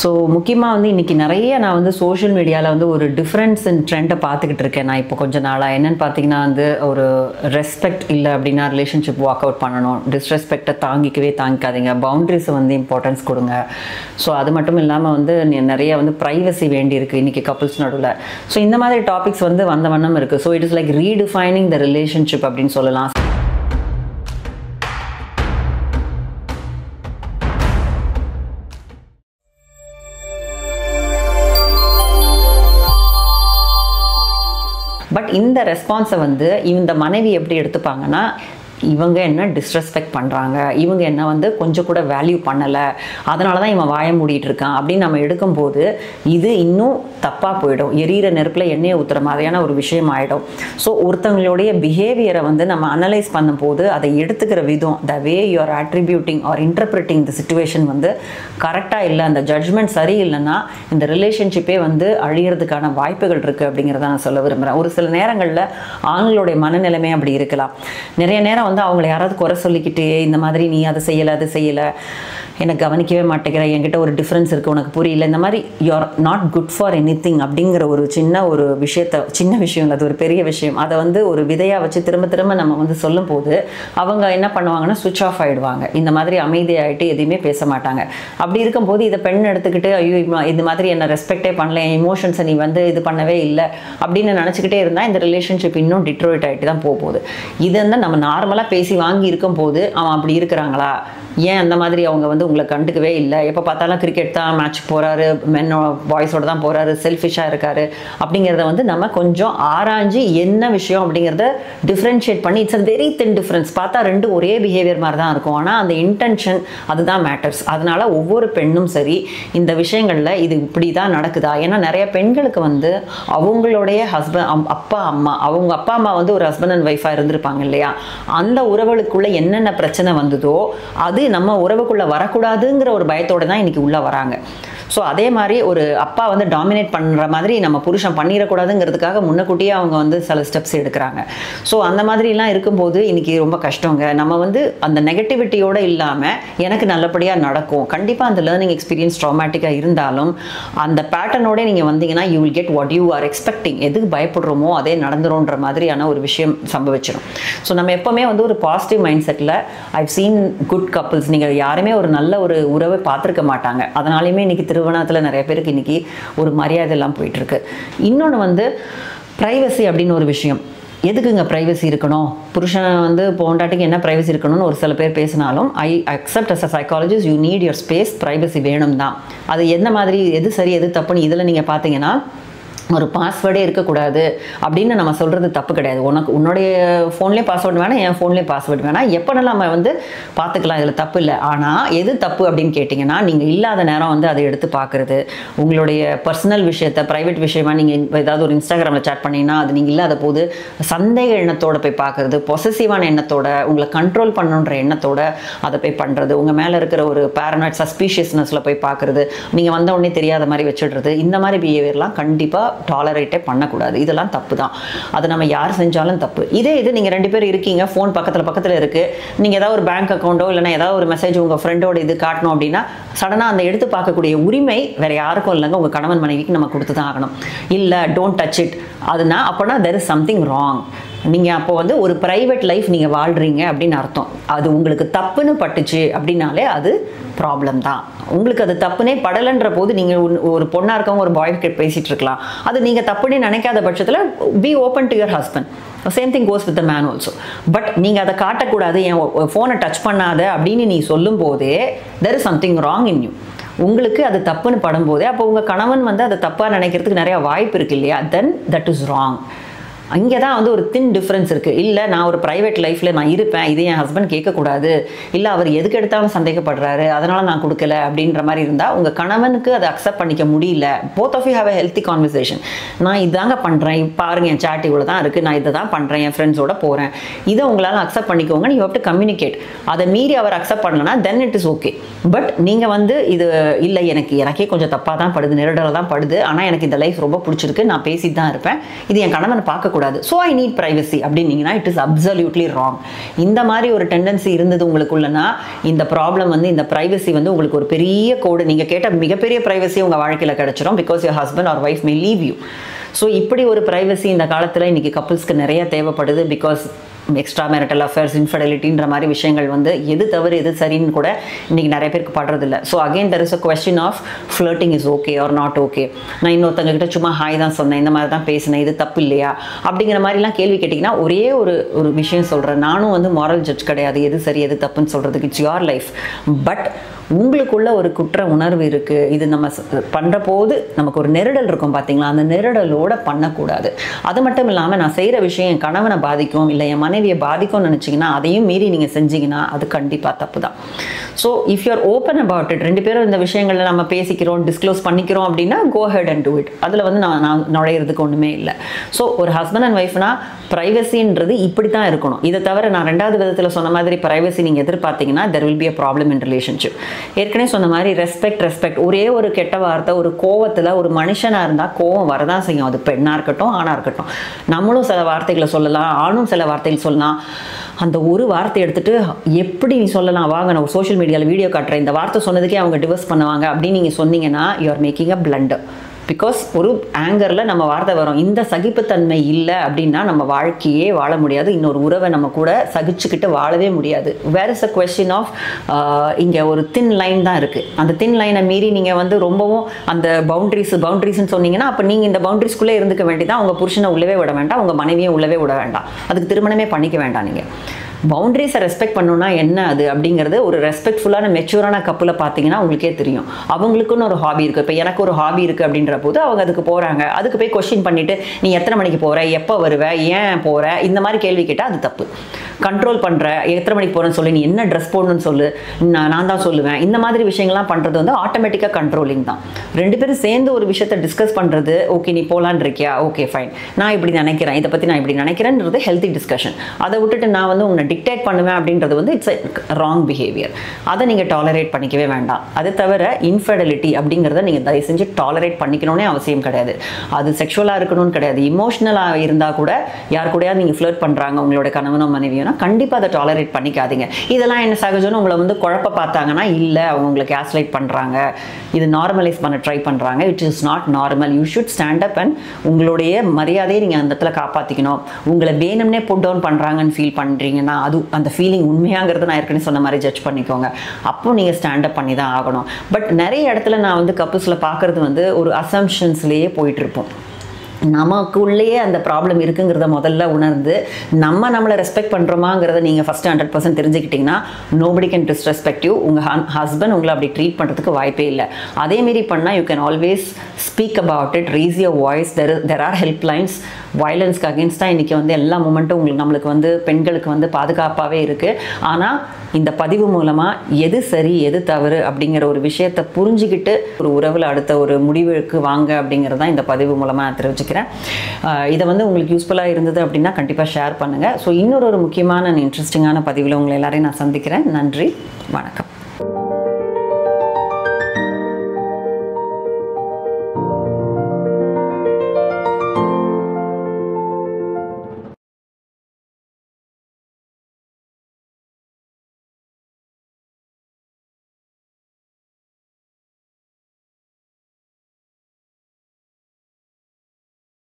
So முக்கியமாக வந்து இன்றைக்கி நிறைய நான் வந்து சோஷியல் மீடியாவில் வந்து ஒரு டிஃப்ரென்ஸ் இன் ட்ரெண்டை பார்த்துக்கிட்டு இருக்கேன். நான் இப்போ கொஞ்சம் நாளாக என்னென்னு பார்த்தீங்கன்னா வந்து ஒரு ரெஸ்பெக்ட் இல்லை அப்படின்னா ரிலேஷன்ஷிப் வாக் அவுட் பண்ணணும், டிஸ்ரெஸ்பெக்டை தாங்கிக்காதீங்க, பவுண்ட்ரிஸை வந்து இம்பார்ட்டன்ஸ் கொடுங்க. ஸோ அது மட்டும் இல்லாமல் வந்து நிறைய வந்து ப்ரைவசி வேண்டியிருக்கு இன்றைக்கி கப்புள்ஸ் நடுவில். ஸோ இந்த மாதிரி டாபிக்ஸ் வந்து வந்த வண்ணம் இருக்குது. So it is like redefining the relationship அப்படின்னு சொல்லலாம். பட் இந்த ரெஸ்பான்ஸை வந்து இந்த மனைவி எப்படி எடுத்துப்பாங்கன்னா, இவங்க என்ன டிஸ்ரெஸ்பெக்ட் பண்ணுறாங்க, இவங்க என்ன வந்து கொஞ்சம் கூட வேல்யூ பண்ணலை, அதனால தான் இவன் வாய மூடிட்டு இருக்கான் அப்படின்னு நம்ம எடுக்கும்போது இது இன்னும் தப்பாக போயிடும். எரியிற நெருப்பில் எண்ணெயை ஊற்றுற மாதிரியான ஒரு விஷயம் ஆகிடும். ஸோ ஒருத்தவங்களுடைய பிஹேவியரை வந்து நம்ம அனலைஸ் பண்ணும்போது அதை எடுத்துக்கிற விதம், the way you are attributing or interpreting the situation வந்து கரெக்டாக இல்லை, அந்த ஜட்ஜ்மெண்ட் சரியில்லைன்னா இந்த ரிலேஷன்ஷிப்பே வந்து அழியறதுக்கான வாய்ப்புகள் இருக்குது அப்படிங்கிறத நான் சொல்ல விரும்புகிறேன். ஒரு சில நேரங்களில் ஆண்களுடைய மனநிலைமை அப்படி இருக்கலாம். நிறைய நேரம் வந்து அவங்கள யாராவது குறை சொல்லிக்கிட்டு இந்த மாதிரி நீ அதை செய்யலை அது செய்யலை, எனக்கு கவனிக்கவே மாட்டேங்கிற, என்கிட்ட ஒரு டிஃப்ரென்ஸ் இருக்குது உனக்கு புரியல, இந்த மாதிரி you are not good for anything அப்படிங்கிற ஒரு சின்ன விஷயத்தை, சின்ன விஷயம் இல்லை, அது ஒரு பெரிய விஷயம், அதை வந்து ஒரு விதையாக வச்சு திரும்ப திரும்ப நம்ம வந்து சொல்லும் போது அவங்க என்ன பண்ணுவாங்கன்னா சுவிட்ச் ஆஃப் ஆகிடுவாங்க. இந்த மாதிரி அமைதியாகிட்டு எதையுமே பேச மாட்டாங்க. அப்படி இருக்கும்போது இதை பெண் எடுத்துக்கிட்டு ஐயோ இது மாதிரி என்ன ரெஸ்பெக்டே பண்ணல, என் இமோஷன்ஸை நீ வந்து இது பண்ணவே இல்லை அப்படின்னு நினச்சிக்கிட்டே இருந்தால் இந்த ரிலேஷன்ஷிப் இன்னும் டிட்ரோயிட் ஆகிட்டு தான் போகுது. இது வந்து நம்ம நார்மலாக பேசி வாங்கி இருக்கும்போது அவன் அப்படி இருக்கிறாங்களா, ஏன் அந்த மாதிரி அவங்க வந்து உங்களை கண்டுக்கவே இல்லை, எப்போ பார்த்தாலும் கிரிக்கெட் தான் மேட்ச்சுக்கு போகிறாரு, பாய்ஸோட தான் போகிறாரு, செல்ஃபிஷாக இருக்காரு அப்படிங்கிறத வந்து நம்ம கொஞ்சம் ஆராய்ஞ்சு என்ன விஷயம் அப்படிங்கிறத டிஃப்ரென்ஷியேட் பண்ணி, it's a very thin difference, பார்த்தா ரெண்டு ஒரே பிஹேவியர் மாதிரி தான் இருக்கும், ஆனால் அந்த இன்டென்ஷன் அதுதான் மேட்டர்ஸ். அதனால ஒவ்வொரு பெண்ணும் சரி இந்த விஷயங்களில் இது இப்படி தான் நடக்குதா, ஏன்னா நிறைய பெண்களுக்கு வந்து அவங்களுடைய ஹஸ்பண்ட் அப்பா அம்மா, அவங்க அப்பா அம்மா வந்து ஒரு ஹஸ்பண்ட் அண்ட் ஒய்ஃபாக இருந்திருப்பாங்க இல்லையா, அந்த உறவுகளுக்குள்ள என்னென்ன பிரச்சனை வந்ததோ அது நம்ம உறவுக்குள்ள வரக்கூடாதுங்கிற ஒரு பயத்தோட தான் இன்னைக்கு உள்ள வராங்க. ஸோ அதே மாதிரி ஒரு அப்பா வந்து டாமினேட் பண்ணுற மாதிரி நம்ம புருஷன் பண்ணிடக்கூடாதுங்கிறதுக்காக முன்னக்கூட்டியே அவங்க வந்து சில ஸ்டெப்ஸ் எடுக்கிறாங்க. ஸோ அந்த மாதிரிலாம் இருக்கும்போது இன்றைக்கி ரொம்ப கஷ்டங்க. நம்ம வந்து அந்த நெகட்டிவிட்டியோடு இல்லாமல் எனக்கு நல்லபடியாக நடக்கும், கண்டிப்பாக அந்த லேர்னிங் எக்ஸ்பீரியன்ஸ் ட்ராமேட்டிக்காக இருந்தாலும் அந்த பேட்டர்னோட நீங்கள் வந்தீங்கன்னா you will get what you are expecting. எதுக்கு பயப்படுறோமோ அதே நடந்துரும்ன்ற மாதிரியான ஒரு விஷயம் சம்பவிச்சிடும். ஸோ நம்ம எப்போவுமே வந்து ஒரு positive mind settle I've seen good couples, நீங்கள் யாருமே ஒரு நல்ல ஒரு உறவை பார்த்துருக்க மாட்டாங்க, அதனாலையுமே இன்றைக்கி திருமணத்தில் நிறைய பேருக்கு இன்றைக்கி ஒரு மரியாதை எல்லாம் போயிட்டுருக்கு. இன்னொன்று வந்து ப்ரைவசி அப்படின்னு ஒரு விஷயம். எதுக்குங்க ப்ரைவசி இருக்கணும், புருஷன் வந்து பொண்டாட்டிக்கு என்ன ப்ரைவசி இருக்கணும்னு ஒரு சில பேர் பேசினாலும் I accept as a psychologist you need your space, privacy வேணும் தான். அது என்ன மாதிரி எது சரி எது தப்புன்னு இதில் நீங்கள் பார்த்தீங்கன்னா ஒரு பாஸ்வேர்டே இருக்கக்கூடாது அப்படின்னு நம்ம சொல்கிறது தப்பு கிடையாது. உன்னுடைய ஃபோன்லேயே பாஸ்வேர்டு வேணாம், என் ஃபோன்லேயே பாஸ்வேர்டு வேணாம், எப்போனாலும் நம்ம வந்து பார்த்துக்கலாம், இதில் தப்பு இல்லை. ஆனால் எது தப்பு அப்படின்னு கேட்டிங்கன்னா, நீங்கள் இல்லாத நேரம் வந்து அதை எடுத்து பார்க்குறது, உங்களுடைய பர்சனல் விஷயத்தை ப்ரைவேட் விஷயமா நீங்கள் ஏதாவது ஒரு இன்ஸ்டாகிராமில் சேட் பண்ணிங்கன்னா அது நீங்கள் இல்லாத போது சந்தேக எண்ணத்தோடு போய் பார்க்குறது, பொசசிவான எண்ணத்தோட உங்களை கண்ட்ரோல் பண்ணுன்ற எண்ணத்தோட அதை போய் பண்ணுறது, உங்கள் மேலே இருக்கிற ஒரு பேரனாய்ட் சஸ்பீஷியஸ்னஸில் போய் பார்க்குறது, நீங்கள் வந்த உடனே தெரியாத மாதிரி வச்சுடுறது, இந்த மாதிரி பிஹேவியர்லாம் கண்டிப்பாக டாலரேட்டே பண்ணக்கூடாது. இதெல்லாம் தப்பு தான், அது நம்ம யார் செஞ்சாலும் தப்பு. இது நீங்கள் ரெண்டு பேர் இருக்கீங்க, ஃபோன் பக்கத்தில் இருக்குது, நீங்கள் ஏதாவது ஒரு பேங்க் அக்கௌண்ட்டோ இல்லைனா ஏதாவது ஒரு மெசேஜ் உங்கள் ஃப்ரெண்டோட இது காட்டணும் அப்படின்னா சடனாக அந்த எடுத்து பார்க்கக்கூடிய உரிமை வேறு யாருக்கும் இல்லைங்க, உங்கள் கணவன் மனைவிக்கு நம்ம கொடுத்து தான் ஆகணும். இல்லை டோன்ட் டச் இட் அதுனா அப்போனா தெர் இஸ் சம்திங் ராங். நீங்கள் அப்போ வந்து ஒரு ப்ரைவேட் லைஃப் நீங்கள் வாழ்கிறீங்க அப்படின்னு அர்த்தம். அது உங்களுக்கு தப்புன்னு பட்டுச்சு அப்படின்னாலே அது ப்ராப்ளம் தான். உங்களுக்கு அது தப்புனே படலைன்ற போது நீங்கள் ஒரு பொண்ணாக இருக்கவங்க ஒரு பாய் கிட்ட பேசிகிட்டு இருக்கலாம், அது நீங்கள் தப்புன்னு நினைக்காத பட்சத்தில் be open to your husband. Same thing goes with the man also. But நீங்கள் அதை காட்டக்கூடாது, என் ஃபோனை டச் பண்ணாத அப்படின்னு நீ சொல்லும் போதே there is something wrong in you. உங்களுக்கு அது தப்புன்னு படும்போதே அப்போ உங்கள் கணவன் வந்து அதை தப்பாக நினைக்கிறதுக்கு நிறையா வாய்ப்பு இருக்குது இல்லையா, தென் தட் இஸ் ராங். இங்கே தான் வந்து ஒரு தின் டிஃப்ரென்ஸ் இருக்குது. இல்லை நான் ஒரு ப்ரைவேட் லைஃப்பில் நான் இருப்பேன், இது என் ஹஸ்பண்ட் கேட்கக்கூடாது, இல்லை அவர் எதுக்கு எடுத்தாலும் சந்தேகப்படுறாரு அதனால் நான் கொடுக்கல அப்படின்ற மாதிரி இருந்தால் உங்கள் கணவனுக்கு அதை அக்செப்ட் பண்ணிக்க முடியல. Both of you have a healthy conversation. நான் இதாங்க பண்ணுறேன், பாருங்கள் என் சாட் இவ்வளோ தான் இருக்குது, நான் இதை தான் பண்ணுறேன், என் ஃப்ரெண்ட்ஸோட போகிறேன், இதை உங்களால் அக்செப்ட் பண்ணிக்கோங்க, நீ ஹேவ் டு கம்யூனிகேட். அதை மீறி அவர் அக்செப்ட் பண்ணலன்னா then it is okay. But நீங்கள் வந்து இது இல்லை எனக்கே கொஞ்சம் தப்பாக தான் படுது, நெருடலாக தான் படுது, ஆனால் எனக்கு இந்த லைஃப் ரொம்ப பிடிச்சிருக்கு, நான் பேசிட்டு தான் இருப்பேன், இது என் கணவனை பார்க்கக்கூடாது, ஸோ ஐ நீட் ப்ரைவசி அப்படின்னீங்கன்னா இட் இஸ் அப்சல்யூட்லி ராங். இந்த மாதிரி ஒரு டெண்டன்சி இருந்தது உங்களுக்குள்ளனா இந்த ப்ராப்ளம் வந்து இந்த ப்ரைவசி வந்து உங்களுக்கு ஒரு பெரிய கோடு, நீங்கள் கேட்ட மிகப்பெரிய ப்ரைவசி உங்கள் வாழ்க்கையில் கிடைச்சிரும். Because your husband or wife May leave you. So இப்படி ஒரு ப்ரைவசி இந்த காலத்தில் இன்றைக்கி கப்புள்ஸ்க்கு நிறைய தேவைப்படுது. பிகாஸ் எக்ஸ்ட்ரா மேரிட்டல் அஃபேர்ஸ், இன்ஃபெர்டிலிட்டின்ற மாதிரி விஷயங்கள் வந்து எது தவறு எது சரின்னு கூட இன்றைக்கி நிறைய பேருக்கு படுறதில்ல. So again there is a question of flirting is okay or not okay. நான் இன்னொருத்தங்க கிட்ட சும்மா ஹாய் தான் சொன்னேன், இந்த மாதிரி தான் பேசினேன், இது தப்பு இல்லையா அப்படிங்கிற மாதிரிலாம் கேள்வி கேட்டிங்கன்னா ஒரே ஒரு விஷயம் சொல்கிறேன். நானும் வந்து மாரல் ஜட்ஜ் கிடையாது, எது சரி எது தப்புன்னு சொல்கிறதுக்கு. It's your life. பட் உங்களுக்குள்ள ஒரு குற்ற உணர்வு இருக்குது, இது நம்ம பண்ணுற போது நமக்கு ஒரு நெருடல் இருக்கும் பார்த்தீங்களா, அந்த நெருடலோடு பண்ணக்கூடாது. அது மட்டும் இல்லாமல் நான் செய்கிற விஷயம் என் கணவனை பாதிக்கும் இல்லை என் மனைவியை பாதிக்கும்னு நினச்சிங்கன்னா அதையும் மீறி நீங்கள் செஞ்சீங்கன்னா அது கண்டிப்பாக தப்பு தான். So if you are open about it, ரெண்டு பேரும் இந்த விஷயங்களில் நம்ம பேசிக்கிறோம், டிஸ்க்ளோஸ் பண்ணிக்கிறோம் அப்படின்னா கோ ஹெட் அண்ட் டூ இட். அதில் வந்து நான் நுழையிறதுக்கு ஒன்றுமே இல்லை. ஸோ ஒரு ஹஸ்பண்ட் அண்ட் ஒய்ஃப்னா ப்ரைவசின்றது இப்படி தான் இருக்கணும். இதை தவிர நான் ரெண்டாவது விதத்தில் சொன்ன மாதிரி ப்ரைவசி நீங்கள் எதிர்பார்த்தீங்கன்னா there will be a problem in relationship. ஏற்கனவே சொன்ன மாதிரி ரெஸ்பெக்ட் ஒரே ஒரு கெட்ட வார்த்தை ஒரு கோவத்தில், ஒரு மனுஷனாக இருந்தால் கோவம் வரதான் செய்யும். அது பெண்ணாக இருக்கட்டும் ஆணாக இருக்கட்டும். நம்மளும் சில வார்த்தைகளை சொல்லலாம், ஆணும் சில வார்த்தைகள் சொல்லலாம். அந்த ஒரு வார்த்தை எடுத்துகிட்டு எப்படி நீ சொல்லலாம், வாங்க நான் சோஷியல் மீடியாவில் வீடியோ காட்டுறேன், இந்த வார்த்தை சொன்னதுக்கே அவங்க டிவோர்ஸ் பண்ணுவாங்க அப்படின்னு நீங்கள் சொன்னீங்கன்னா you are making a blunder. Because ஒரு ஆங்கரில் நம்ம வார்த்தை வரும். இந்த சகிப்புத்தன்மை இல்லை அப்படின்னா நம்ம வாழ்க்கையே வாழ முடியாது, இன்னொரு உறவை நம்ம கூட சகிச்சுக்கிட்டு வாழவே முடியாது. Where is a question of இங்கே ஒரு தின் லைன் தான் இருக்குது. அந்த தின் லைனை மீறி நீங்கள் வந்து ரொம்பவும் அந்த பவுண்ட்ரிஸ்ன்னு சொன்னீங்கன்னா அப்போ நீங்கள் இந்த பவுண்ட்ரிஸ்குள்ளே இருந்துக்க வேண்டியதான். உங்கள் புருஷனை உள்ளவே விட வேண்டாம், உங்கள் மனைவியை உள்ளவே விட வேண்டாம், அதுக்கு திருமணமே பண்ணிக்க வேண்டாம். நீங்கள் பவுண்டரிஸை ரெஸ்பெக்ட் பண்ணணும்னா என்ன அது அப்படிங்கிறது ஒரு ரெஸ்பெக்ட்ஃபுல்லான மெச்சூரான கப்பில் பார்த்தீங்கன்னா உங்களுக்கே தெரியும். அவங்களுக்குன்னு ஒரு ஹாபி இருக்குது. இப்போ எனக்கு ஒரு ஹாபி இருக்குது அப்படின்ற போது அவங்க அதுக்கு போகிறாங்க. அதுக்கு போய் கொஸ்டின் பண்ணிவிட்டு நீ எத்தனை மணிக்கு போகிற, எப்போ வருவ, ஏன் போகிற, இந்த மாதிரி கேள்வி கேட்டால் அது தப்பு. கண்ட்ரோல் பண்ணுற, எத்தனை மணிக்கு போகிறேன்னு சொல்லி, நீ என்ன ட்ரெஸ் போடணும்னு சொல்லு, நான் தான் சொல்லுவேன், இந்த மாதிரி விஷயங்கள்லாம் பண்ணுறது வந்து ஆட்டோமேட்டிக்காக கண்ட்ரோலிங் தான். ரெண்டு பேரும் சேர்ந்து ஒரு விஷயத்தை டிஸ்கஸ் பண்ணுறது, ஓகே நீ போகலான் இருக்கியா, ஓகே ஃபைன், நான் இப்படி நினைக்கிறேன், இதை பற்றி நான் இப்படி நினைக்கிறேன்றது ஹெல்த்தி டிஸ்கஷன். அதை விட்டுட்டு நான் வந்து உன்னை டிக்டேட் பண்ணுவேன் அப்படின்றது வந்து இட்ஸ் ராங் பிஹேவியர். அதை நீங்கள் டாலரேட் பண்ணிக்கவே வேண்டாம். அது தவிர இன்ஃபெர்டிலிட்டி அப்படிங்கிறத நீங்கள் தயவு செஞ்சு டாலரேட் பண்ணிக்கணும்னே அவசியம் கிடையாது. அது செக்ஷுவலாக இருக்கணும்னு கிடையாது. இமோஷனலாக இருந்தால் கூட யார் கூடயாவது நீங்கள் ஃப்ளர்ட் பண்ணுறாங்க உங்களோட கணவனோ மனைவியோனா கண்டிப்பாக அதை டாலரேட் பண்ணிக்காதீங்க. இதெல்லாம் என்ன சகஜம்னு உங்களை வந்து குழப்ப பார்த்தாங்கன்னா இல்லை, அவங்க உங்களை கேஸ்லைட் பண்ணுறாங்க, இது நார்மலைஸ் பண்ண ட்ரை பண்ணுறாங்க. It is not normal. You should stand up and உங்களுடைய மரியாதையை நீங்கள் அந்த இடத்துல காப்பாற்றிக்கணும். உங்களை வேணும்னே புட் டவுன் பண்ணுறாங்கன்னு ஃபீல் பண்ணுறீங்கன்னா அது அந்த ஃபீலிங் உண்மையாங்கிறத நான் ஏற்கனவே சொன்ன மாதிரி ஜட்ஜ் பண்ணிக்கோங்க. அப்போ நீங்கள் ஸ்டாண்டப் பண்ணி தான் ஆகணும். பட் நிறைய இடத்துல நான் வந்து கப்புள்ஸில் பார்க்குறது வந்து ஒரு அசம்ஷன்ஸ்லேயே போயிட்டுருப்போம். நமக்குள்ளேயே அந்த ப்ராப்ளம் இருக்குங்கிறத முதல்ல உணர்ந்து நம்மளை ரெஸ்பெக்ட் பண்ணுறோமாங்கிறத நீங்கள் ஃபஸ்ட்டு 100% தெரிஞ்சுக்கிட்டிங்கன்னா நோபடி கேன் டிஸ்ரெஸ்பெக்ட் யூ. உங்கள் ஹஸ்பண்ட் உங்களை அப்படி ட்ரீட் பண்ணுறதுக்கு வாய்ப்பே இல்லை. அதேமாரி பண்ணால் you can always speak about it, raise your voice. There are help lines. வயலன்ஸ்க்கு அகேன்ஸ்டாக இன்றைக்கி வந்து எல்லா மூமெண்ட்டும் நம்மளுக்கு வந்து பெண்களுக்கு வந்து பாதுகாப்பாகவே இருக்குது. ஆனால் இந்த பதிவு மூலமாக எது சரி எது தவறு அப்படிங்கிற ஒரு விஷயத்தை புரிஞ்சுக்கிட்டு ஒரு உறவில் அடுத்த ஒரு முடிவுக்கு வாங்க அப்படிங்கிறது தான் இந்த பதிவு மூலமாக நான் தெரிவிச்சுக்கிறேன். இதை வந்து உங்களுக்கு யூஸ்ஃபுல்லாக இருந்தது அப்படின்னா கண்டிப்பாக ஷேர் பண்ணுங்கள். ஸோ இன்னொரு முக்கியமான இன்ட்ரெஸ்டிங்கான பதிவில் உங்களை எல்லாரையும் நான் சந்திக்கிறேன். நன்றி, வணக்கம்.